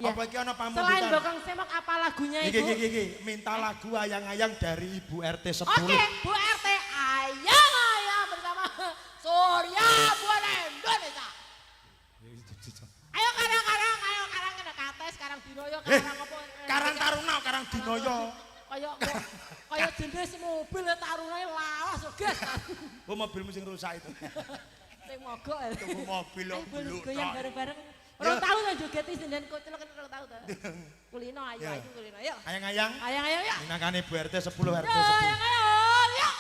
Apa iki ana pamungkutan? Selain Bokong Semok apa lagunya Ibu? Iki, minta lagu ayang-ayang dari Ibu RT 10. Oke, Bu RT ayang-ayang bersama Surya Buana Indonesia. Ayo karang kena kate sekarang dinoyo karang apa? Karang Taruna, Karang Dinoyo. Kaya jenis mobil tarunane lawas guys. Oh, mobilmu sing rusak itu. Sing mogok ya. Tuku mobil lo dulu. Goyang bareng-bareng. Orang tahu kan joget sinden kocel kan orang tahu ta. Kulino ayo kulino ayo. Ayang-ayang. Ayang-ayang ya. Minangkane Bu RT 10 RT 10. Ayang-ayang ya.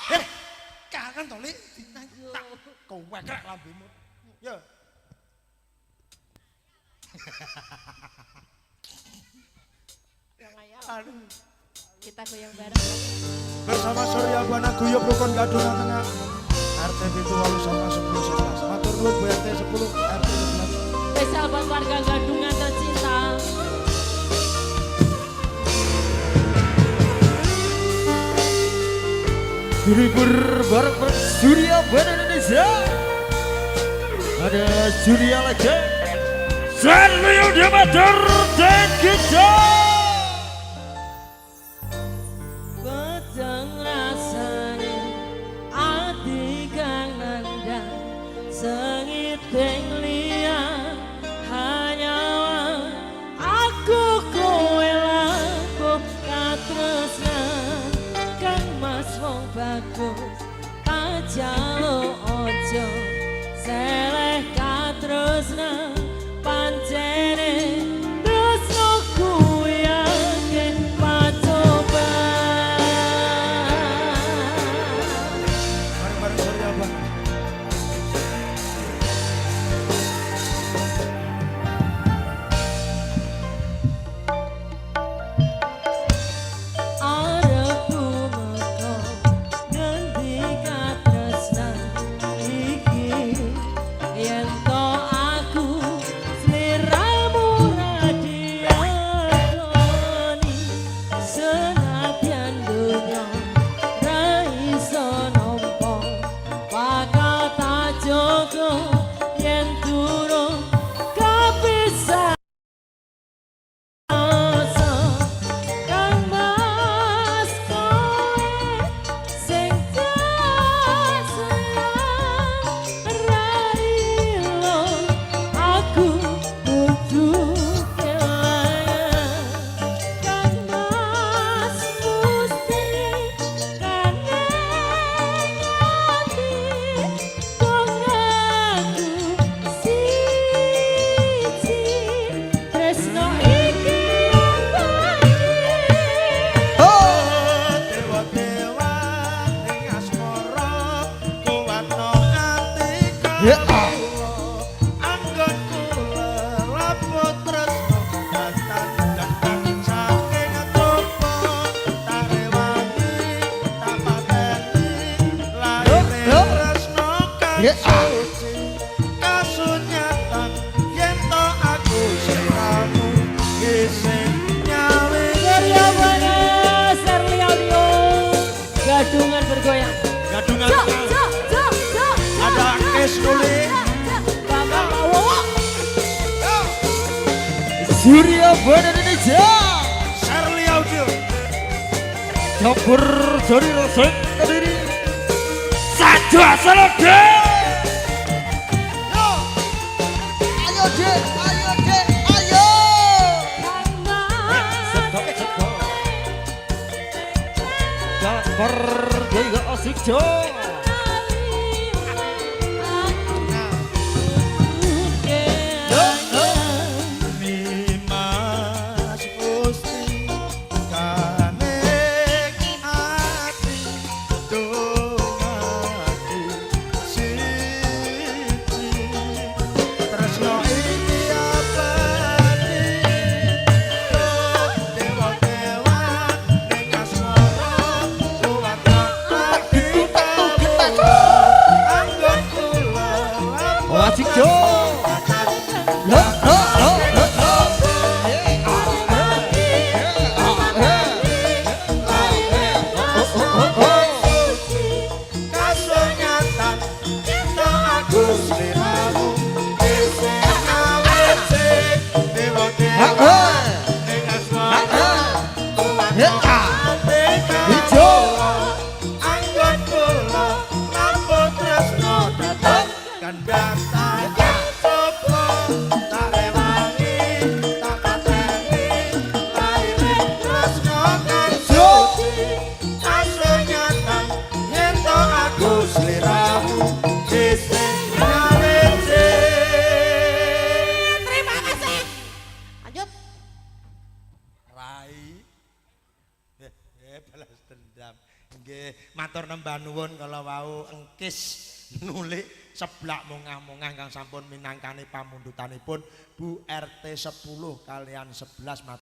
Kangen to Li. Tak kewek lambemu. Yo. Ayang-ayang. Kita goyang bareng. Bersama Surya Buana Guyub Rukun Gadungan Tengah. RT 7 sama 10 11. Matur nuwun Bu RT 10 RT 11. Spesial buat warga Gadungan tercinta. Dihibur bareng Surya Buana Indonesia. Ada Surya lagi. Serlio Demater dan kita. Petang rasanya ati kang nandang sengit ping liya hanya aku kowe laku katresnan kang mas wong bagus tak jaluk ojo seleh katresnan pancene tresno kuwi akeh pacoban. Bareng-bareng Surya Buana. Arepku meko ngendi katresnan iki yen to aku sliramu radioni senadyan donya ra iso nampa bakal tak jaga yen durung kapisah. Kang mas kowe sing tak sayang ra ilo aku butuh kelangan. Kang mas musti kangen ati kong aku siji tresno iki Dewa-dewa ning asmara kuwatno ati Ya. anggonku lelaput tresno datang saking topo tak rewangi tak pateni laire tresno Ya. kasuci kasunyatan yen to aku sliramu isih nyawi Surya Buana Serli Audio Gadungan bergoyang. gadungan Cok, Tengah. cok, cok, cok, Ada cok, Kes Nuli. Bapak Wowo. Surya Buana Indonesia. Serli Audio. Campur dari rasa diri. Satu asal oke. Ayo dek, ayo dek, ayo. Campur dari asik jauh. Nimas Gusti kanek ati dongaku siji tresno iki abadi dewa-dewa ning asmara kuwat ati Nggih, matur nembah nuwun kala wau engkis nulik seblak mongah-mongah kang sampun minangkani pamundutanipun Bu RT 10 kalian 11